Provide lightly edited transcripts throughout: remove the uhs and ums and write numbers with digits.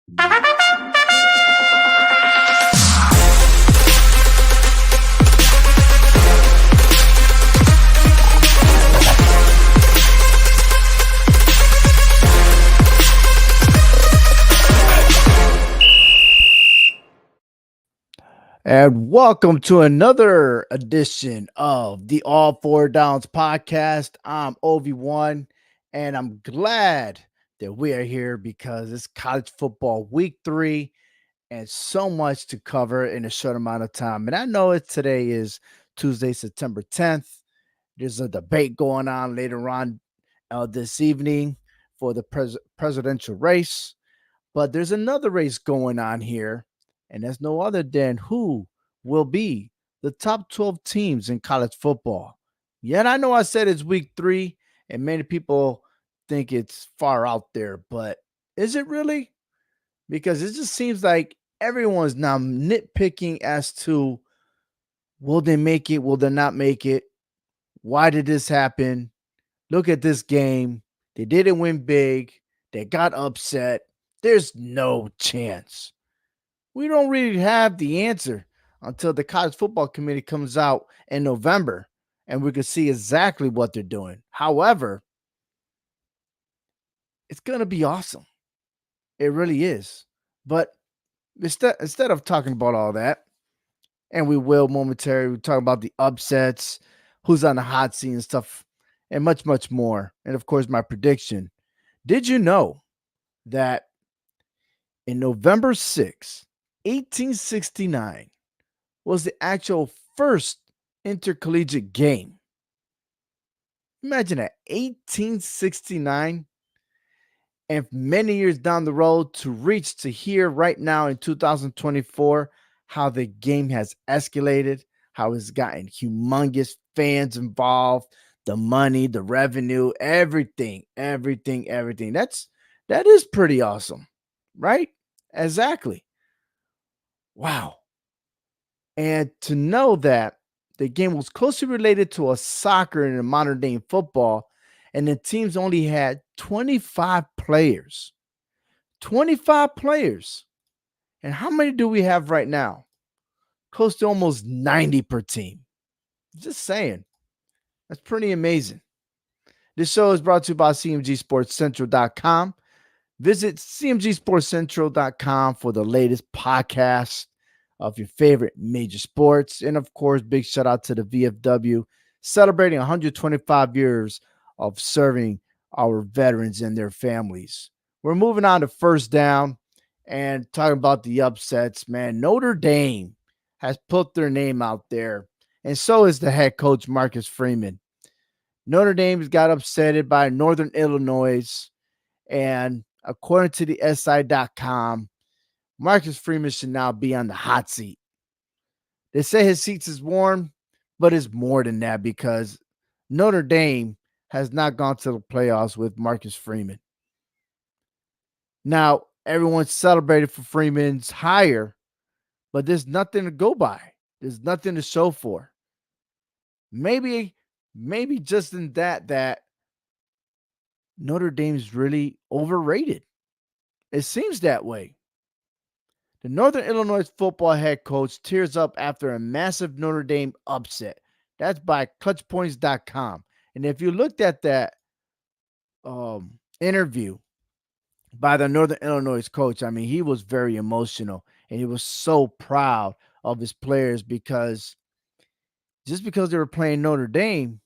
And welcome to another edition of the All Four Downs podcast. I'm Obi-Wan, and I'm glad that we are here because it's college football week 3 and so much to cover in a short amount of time. And I know today is Tuesday, September 10th. There's a debate going on later on this evening for the presidential race. But there's another race going on here, and that's no other than who will be the top 12 teams in college football. Yet I know I said it's week 3, and many people think it's far out there, but is it really? Because it just seems like everyone's now nitpicking as to will they make it, will they not make it? Why did this happen? Look at this game. They didn't win big. They got upset. There's no chance. We don't really have the answer until the college football committee comes out in November and we can see exactly what they're doing. However, it's going to be awesome. It really is. But instead of talking about all that, and we will momentarily, we talk about the upsets, who's on the hot seat and stuff, and much, much more. And of course, my prediction. Did you know that in November 6th, 1869, was the actual first intercollegiate game? Imagine that, 1869, and many years down the road to reach to here right now in 2024, how the game has escalated, how it's gotten humongous fans involved, the money, the revenue, everything, everything, everything. That is pretty awesome, right? Exactly. Wow. And to know that the game was closely related to a soccer and a modern day football, and the teams only had 25 players. 25 players. And how many do we have right now? Close to almost 90 per team. Just saying. That's pretty amazing. This show is brought to you by CMGSportsCentral.com. Visit CMGSportsCentral.com for the latest podcasts of your favorite major sports. And of course, big shout out to the VFW celebrating 125 years of serving our veterans and their families. We're moving on to first down and talking about the upsets, man. Notre Dame has put their name out there, and so is the head coach, Marcus Freeman. Notre Dame got upsetted by Northern Illinois, and according to the SI.com, Marcus Freeman should now be on the hot seat. They say his seat is warm, but it's more than that because Notre Dame has not gone to the playoffs with Marcus Freeman. Now, everyone celebrated for Freeman's hire, but there's nothing to go by. There's nothing to show for. Maybe just in that Notre Dame's really overrated. It seems that way. The Northern Illinois football head coach tears up after a massive Notre Dame upset. That's by clutchpoints.com. And if you looked at that interview by the Northern Illinois coach, I mean, he was very emotional and he was so proud of his players because just because they were playing Notre Dame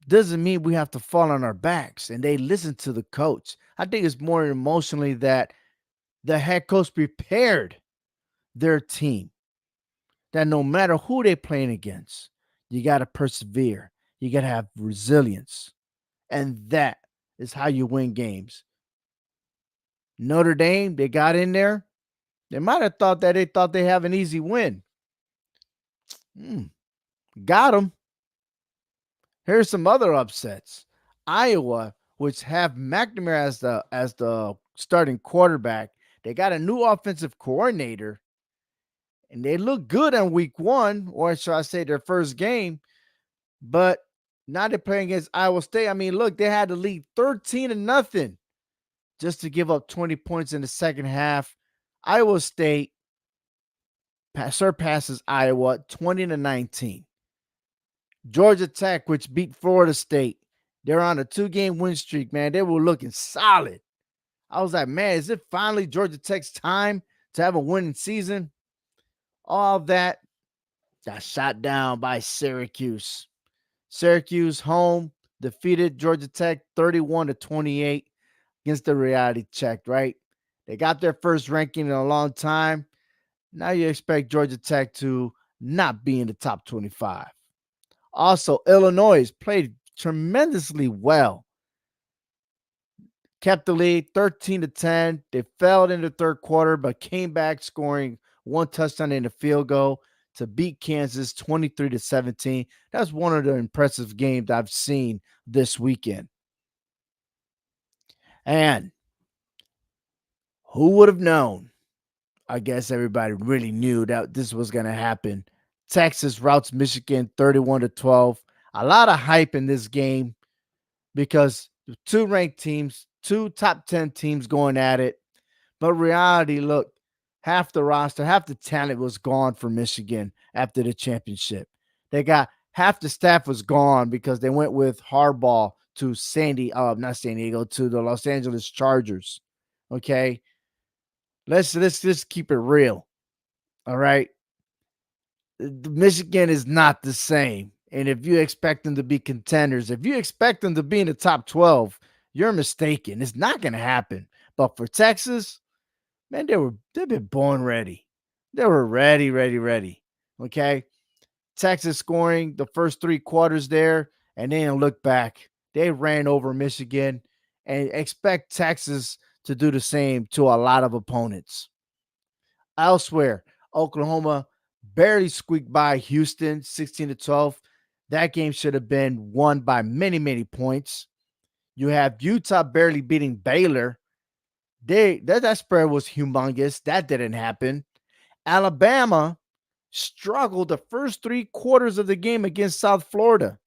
doesn't mean we have to fall on our backs, and they listen to the coach. I think it's more emotionally that the head coach prepared their team that no matter who they're playing against, you got to persevere. You got to have resilience. And that is how you win games. Notre Dame, they got in there. They might have thought that they have an easy win. Got them. Here's some other upsets. Iowa, which have McNamara as the starting quarterback, they got a new offensive coordinator, and they look good on week 1, or should I say their first game. But now they're playing against Iowa State. I mean, look, they had to lead 13-0 just to give up 20 points in the second half. Iowa State surpasses Iowa 20-19. Georgia Tech, which beat Florida State, they're on a 2-game win streak, man. They were looking solid. I was like, man, is it finally Georgia Tech's time to have a winning season? All of that got shot down by Syracuse. Syracuse home defeated Georgia Tech 31-28 against the reality check, right? They got their first ranking in a long time. Now you expect Georgia Tech to not be in the top 25. Also, Illinois played tremendously well. Kept the lead 13-10. They failed in the third quarter, but came back scoring one touchdown in the field goal to beat Kansas 23-17. That's one of the impressive games I've seen this weekend. And who would have known? I guess everybody really knew that this was going to happen. Texas routs Michigan 31-12. A lot of hype in this game because two ranked teams, two top 10 teams going at it. But reality, look, half the roster, half the talent was gone for Michigan after the championship. They got half the staff was gone because they went with Harbaugh to not San Diego, to the Los Angeles Chargers. Okay. Let's just keep it real. All right. Michigan is not the same. And if you expect them to be contenders, if you expect them to be in the top 12, you're mistaken. It's not going to happen. But for Texas, man, they've been born ready. They were ready. Okay. Texas scoring the first 3 quarters there, and they didn't look back. They ran over Michigan, and expect Texas to do the same to a lot of opponents. Elsewhere, Oklahoma barely squeaked by Houston 16-12. That game should have been won by many points. You have Utah barely beating Baylor. That spread was humongous. That didn't happen. Alabama struggled the first 3 quarters of the game against South Florida.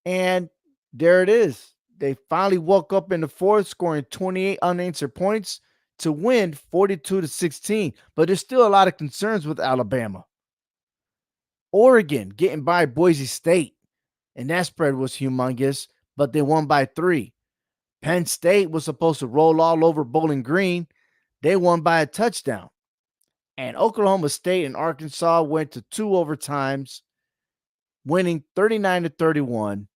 And there it is. They finally woke up in the fourth, scoring 28 unanswered points to win 42-16. But there's still a lot of concerns with Alabama. Oregon getting by Boise State, and that spread was humongous, but they won by 3. Penn State was supposed to roll all over Bowling Green. They won by a touchdown. And Oklahoma State and Arkansas went to 2 overtimes, winning 39-31.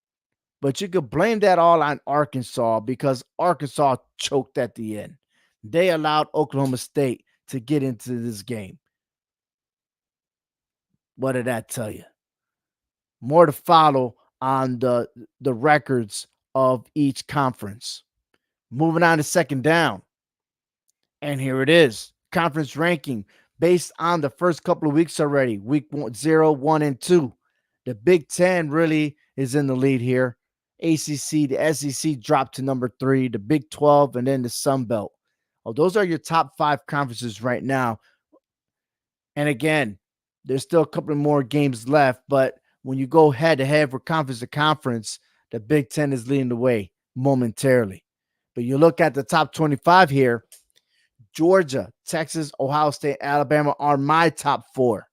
But you could blame that all on Arkansas because Arkansas choked at the end. They allowed Oklahoma State to get into this game. What did that tell you? More to follow on the records of each conference. Moving on to second down. And here it is. Conference ranking based on the first couple of weeks already. Week 0, 1, and 2. The Big Ten really is in the lead here. ACC, the SEC dropped to number 3, the Big 12, and then the Sun Belt. Oh, those are your top 5 conferences right now. And again, there's still a couple more games left, but when you go head-to-head for conference to conference, the Big Ten is leading the way momentarily. But you look at the top 25 here, Georgia, Texas, Ohio State, Alabama are my top 4.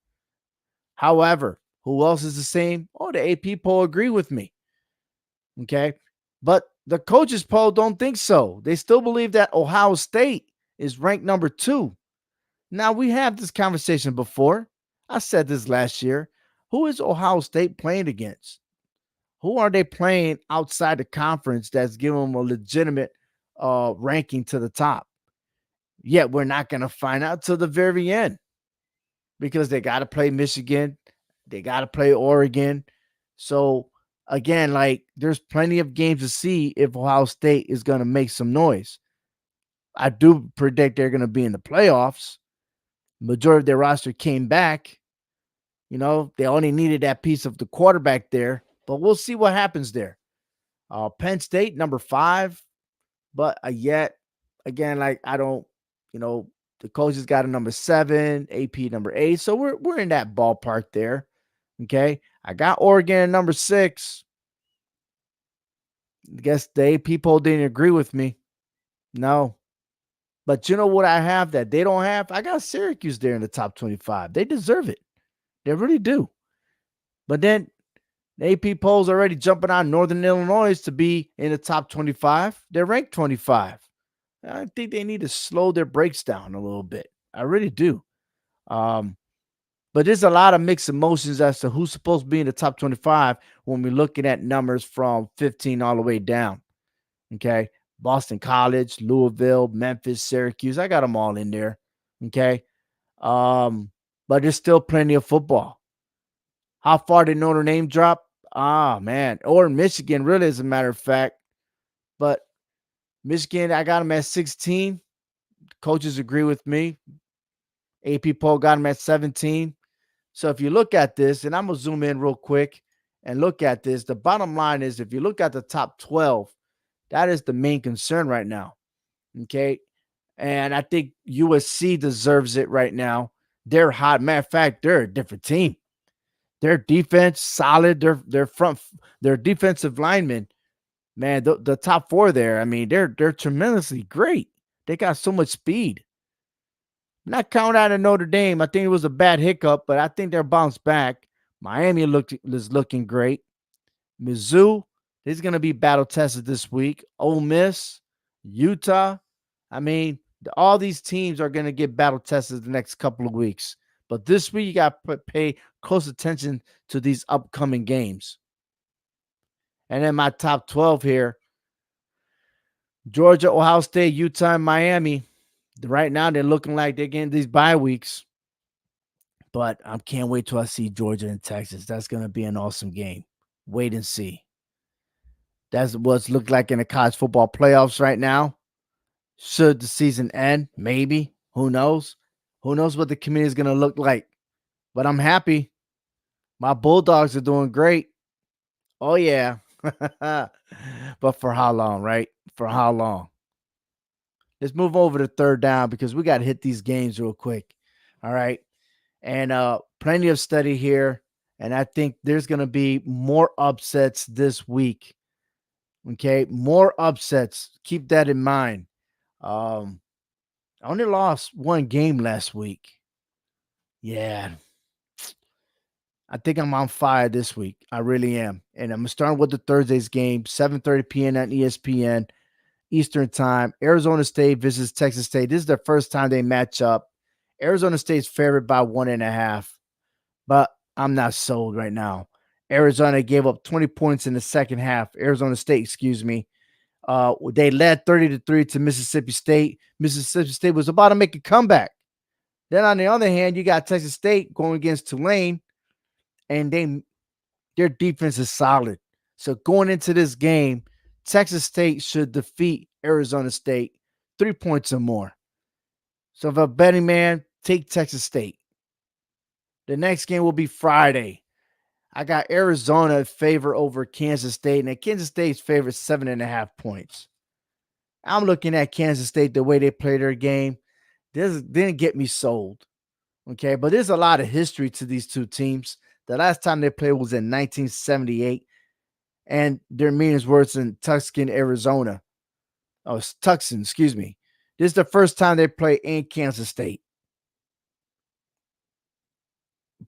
However, who else is the same? Oh, the AP poll agree with me. Okay. But the coaches poll don't think so. They still believe that Ohio State is ranked number 2. Now, we have this conversation before. I said this last year. Who is Ohio State playing against? Who are they playing outside the conference that's giving them a legitimate ranking to the top? Yet we're not going to find out till the very end because they got to play Michigan. They got to play Oregon. So, again, like there's plenty of games to see if Ohio State is going to make some noise. I do predict they're going to be in the playoffs. Majority of their roster came back. You know, they only needed that piece of the quarterback there, but we'll see what happens there. Penn State, number 5, but yet, again, like I don't, the coaches got a number 7, AP number 8, so we're in that ballpark there. Okay, I got Oregon at number 6. I guess the AP poll didn't agree with me. No. But you know what I have that they don't have? I got Syracuse there in the top 25. They deserve it. They really do. But then the AP polls already jumping on Northern Illinois to be in the top 25. They're ranked 25. I think they need to slow their breaks down a little bit. I really do. Um, but there's a lot of mixed emotions as to who's supposed to be in the top 25 when we're looking at numbers from 15 all the way down. Okay. Boston College, Louisville, Memphis, Syracuse. I got them all in there. Okay. Um, but there's still plenty of football. How far did Notre Dame drop? Ah, man. Or Michigan, really, as a matter of fact. But Michigan, I got them at 16. Coaches agree with me. AP poll got them at 17. So if you look at this, and I'm going to zoom in real quick and look at this, the bottom line is if you look at the top 12, that is the main concern right now. Okay. And I think USC deserves it right now. They're hot. Matter of fact, they're a different team. Their defense solid. Their defensive linemen, man, the top four there. I mean, they're tremendously great. They got so much speed. Not count out of Notre Dame. I think it was a bad hiccup, but I think they're bounced back. Miami is looking great. Mizzou is going to be battle tested this week. Ole Miss, Utah. I mean, all these teams are going to get battle tested the next couple of weeks. But this week, you got to pay close attention to these upcoming games. And then my top 12 here: Georgia, Ohio State, Utah, and Miami. Right now, they're looking like they're getting these bye weeks. But I can't wait till I see Georgia and Texas. That's going to be an awesome game. Wait and see. That's what's looked like in the college football playoffs right now. Should the season end? Maybe. Who knows? Who knows what the committee is going to look like? But I'm happy. My Bulldogs are doing great. Oh, yeah. But for how long, right? For how long? Let's move over to third down because we got to hit these games real quick. All right. And plenty of study here. And I think there's going to be more upsets this week. Okay. More upsets. Keep that in mind. I only lost one game last week. Yeah. I think I'm on fire this week. I really am. And I'm starting with the Thursday's game, 7:30 p.m. on ESPN Eastern Time. Arizona State visits Texas State. This is their first time they match up. Arizona State's favored by 1.5, but I'm not sold right now. Arizona gave up 20 points in the second half. Arizona State, excuse me. They led 30-3 to Mississippi State. Mississippi State was about to make a comeback. Then on the other hand, you got Texas State going against Tulane, and their defense is solid. So going into this game, Texas State should defeat Arizona State 3 points or more. So if a betting man, take Texas State. The next game will be Friday. I got Arizona favor over Kansas State, and Kansas State's favorite 7.5 points. I'm looking at Kansas State, the way they play their game. This didn't get me sold. Okay, but there's a lot of history to these two teams. The last time they played was in 1978, and their meetings were in Tucson, Arizona. Oh, Tucson, excuse me. This is the first time they play in Kansas State.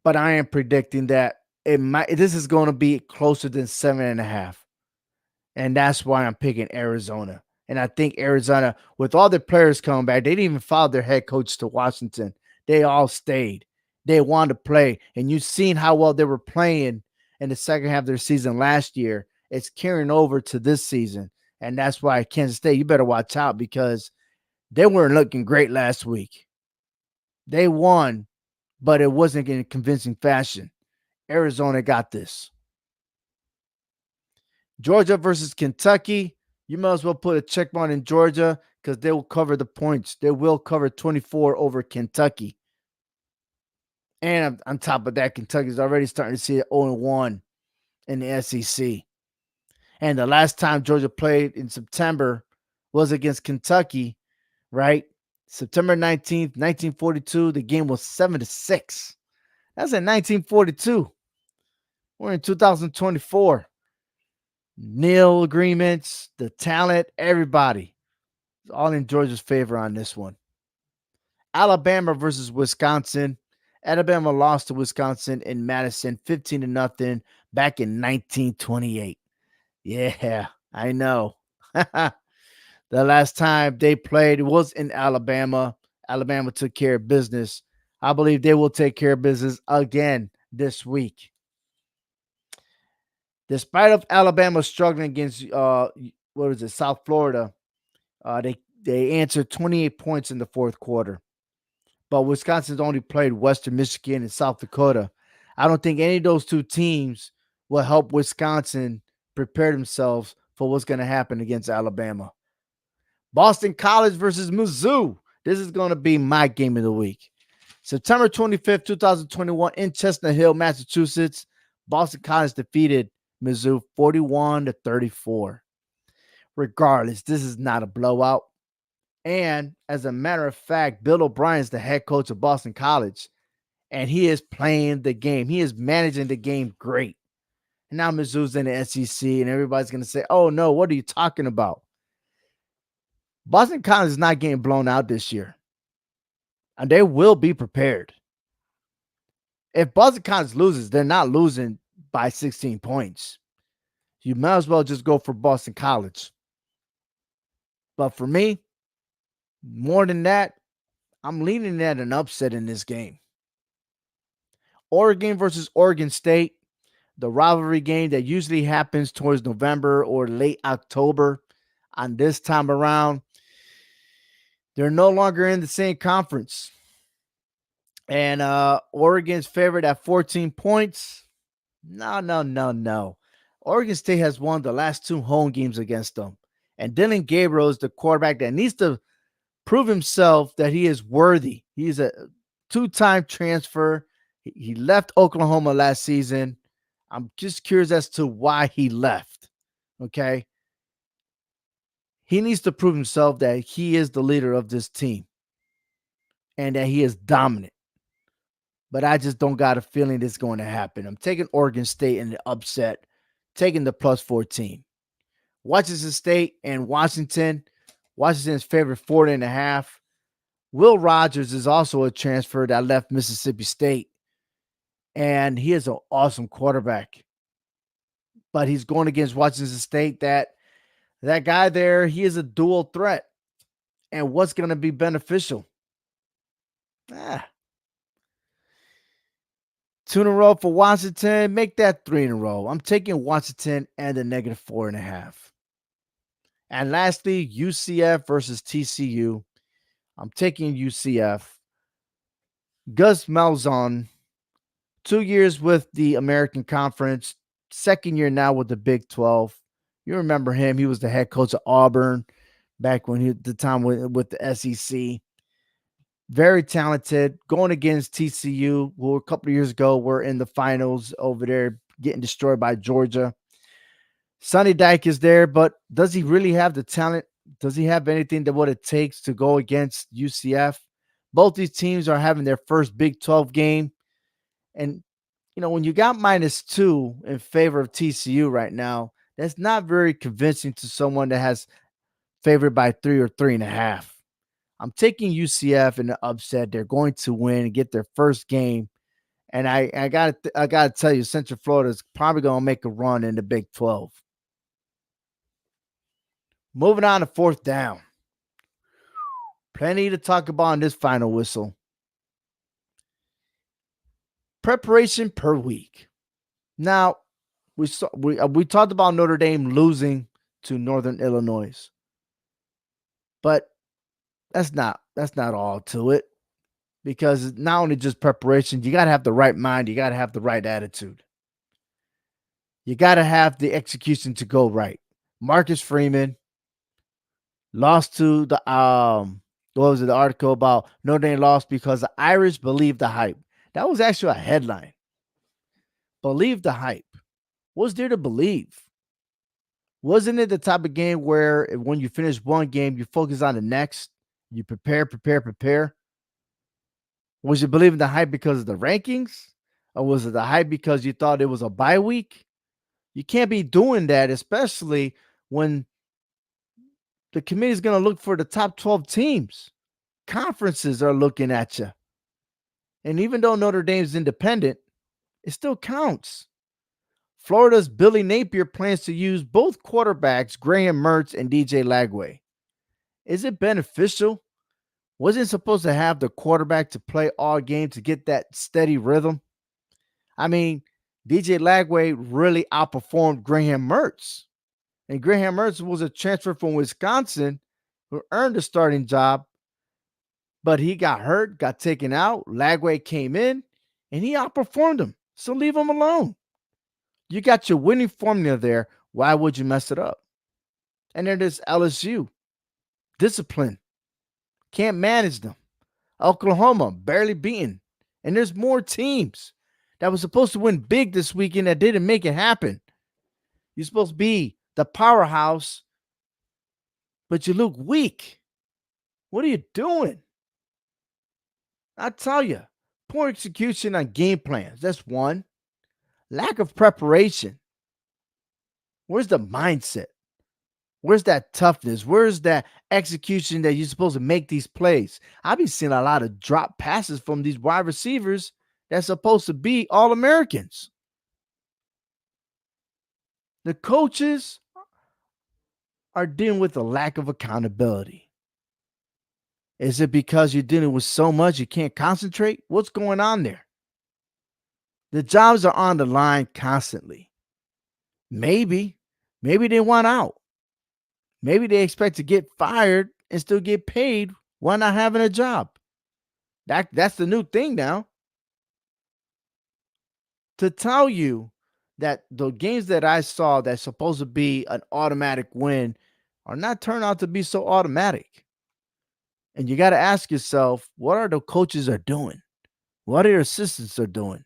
But I am predicting that this is going to be closer than 7.5. And that's why I'm picking Arizona. And I think Arizona, with all their players coming back, they didn't even follow their head coach to Washington. They all stayed. They wanted to play. And you've seen how well they were playing in the second half of their season last year. It's carrying over to this season. And that's why Kansas State, you better watch out because they weren't looking great last week. They won, but it wasn't in a convincing fashion. Arizona got this. Georgia versus Kentucky. You might as well put a check mark in Georgia because they will cover the points. They will cover 24 over Kentucky. And on top of that, Kentucky's already starting to see it 0-1 in the SEC. And the last time Georgia played in September was against Kentucky, right? September 19th, 1942. The game was 7-6. That's in 1942. We're in 2024. Nil agreements, the talent, everybody. It's all in Georgia's favor on this one. Alabama versus Wisconsin. Alabama lost to Wisconsin in Madison 15 to nothing back in 1928. Yeah, I know. The last time they played was in Alabama. Alabama took care of business. I believe they will take care of business again this week. Despite of Alabama struggling against what is it, South Florida, they answered 28 points in the fourth quarter. But Wisconsin's only played Western Michigan and South Dakota. I don't think any of those two teams will help Wisconsin prepare themselves for what's going to happen against Alabama. Boston College versus Mizzou. This is going to be my game of the week. September 25th, 2021, in Chestnut Hill, Massachusetts, Boston College defeated Mizzou 41 to 34. Regardless, this is not a blowout. And as a matter of fact, Bill O'Brien's the head coach of Boston College, and he is playing the game. He is managing the game great. And now Mizzou's in the SEC, and everybody's going to say, oh, no, what are you talking about? Boston College is not getting blown out this year, and they will be prepared. If Boston College loses, they're not losing by 16 points. You might as well just go for Boston College. But for me, more than that, I'm leaning at an upset in this game. Oregon versus Oregon State, the rivalry game that usually happens towards November or late October. On this time around, they're no longer in the same conference. And Oregon's favored at 14 points. No. Oregon State has won the last two home games against them. And Dylan Gabriel is the quarterback that needs to prove himself that he is worthy. He's a two-time transfer. He left Oklahoma last season. I'm just curious as to why he left. Okay. He needs to prove himself that he is the leader of this team and that he is dominant. But I just don't got a feeling it's going to happen. I'm taking Oregon State in the upset, taking the plus 14. Washington State and Washington. Washington's favorite 40.5. Will Rogers is also a transfer that left Mississippi State. And he is an awesome quarterback. But he's going against Washington State. That guy there, he is a dual threat. And what's going to be beneficial? 2 in a row for Washington. Make that 3 in a row. I'm taking Washington and the negative 4.5. And lastly, UCF versus TCU. I'm taking UCF. Gus Malzahn, 2 years with the American Conference, second year now with the Big 12. You remember him. He was the head coach of Auburn back when the time with the SEC. Very talented. Going against TCU, who a couple of years ago were in the finals over there, getting destroyed by Georgia. Sonny Dike is there, but does he really have the talent? Does he have anything that what it takes to go against UCF? Both these teams are having their first Big 12 game. And, when you got -2 in favor of TCU right now, that's not very convincing to someone that has favored by 3 or 3.5. I'm taking UCF in the upset. They're going to win and get their first game. And I gotta tell you, Central Florida is probably going to make a run in the Big 12. Moving on to fourth down. Plenty to talk about in this final whistle. Preparation per week. Now, we talked about Notre Dame losing to Northern Illinois. But that's not all to it, because it's not only just preparation. You got to have the right mind. You got to have the right attitude. You got to have the execution to go right. Marcus Freeman lost to the what was it, the article about Notre Dame lost because the Irish believed the hype. That was actually a headline. Believe the hype. What's there to believe? Wasn't it the type of game where when you finish one game, you focus on the next? You prepare. Was you believing the hype because of the rankings? Or was it the hype because you thought it was a bye week? You can't be doing that, especially when The committee is going to look for the top 12 teams. Conferences are looking at you. And even though Notre Dame's independent, it still counts. Florida's Billy Napier plans to use both quarterbacks, Graham Mertz and DJ Lagway. Is it beneficial? Wasn't supposed to have the quarterback to play all game to get that steady rhythm? I mean, DJ Lagway really outperformed Graham Mertz. And Graham Mertz was a transfer from Wisconsin who earned a starting job, but he got hurt, got taken out. Lagway came in, and he outperformed him. So leave him alone. You got your winning formula there. Why would you mess it up? And then there's LSU. Discipline. Can't manage them. Oklahoma, barely beaten. And there's more teams that was supposed to win big this weekend that didn't make it happen. You're supposed to be the powerhouse, but you look weak. What are you doing? I tell you, poor execution on game plans. That's one. Lack of preparation. Where's the mindset? Where's that toughness? Where's that execution that you're supposed to make these plays? I've been seeing a lot of drop passes from these wide receivers that's supposed to be all Americans. The coaches are dealing with a lack of accountability. Is it because you're dealing with so much you can't concentrate? What's going on there? The jobs are on the line constantly. Maybe they want out. Maybe they expect to get fired and still get paid while not having a job. That's the new thing now. To tell you that the games that I saw that's supposed to be an automatic win are not turned out to be so automatic. And you got to ask yourself, what are the coaches are doing? What are your assistants are doing?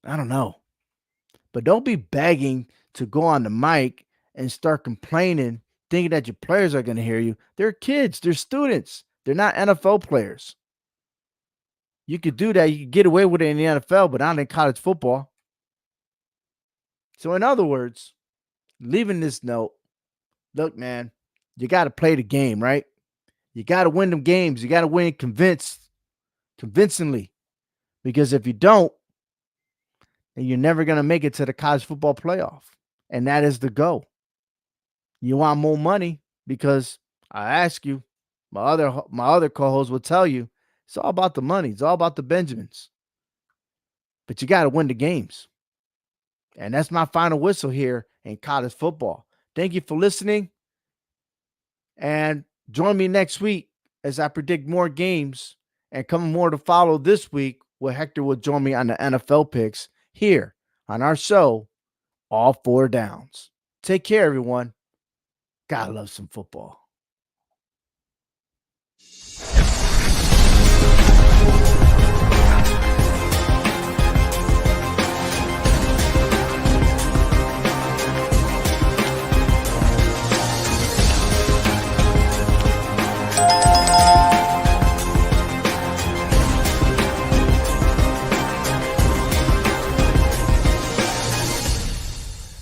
I don't know. But don't be begging to go on the mic and start complaining, thinking that your players are going to hear you. They're kids, they're students, they're not NFL players. You could do that. You could get away with it in the NFL, but not in college football. So, in other words, leaving this note, look, man, you got to play the game, right? You got to win them games. You got to win convincingly. Because if you don't, then you're never going to make it to the college football playoff. And that is the goal. You want more money because I ask you, my other co-host will tell you, it's all about the money. It's all about the Benjamins. But you got to win the games. And that's my final whistle here in college football. Thank you for listening. And join me next week as I predict more games and come more to follow this week where Hector will join me on the NFL picks here on our show, All Four Downs. Take care, everyone. Gotta love some football.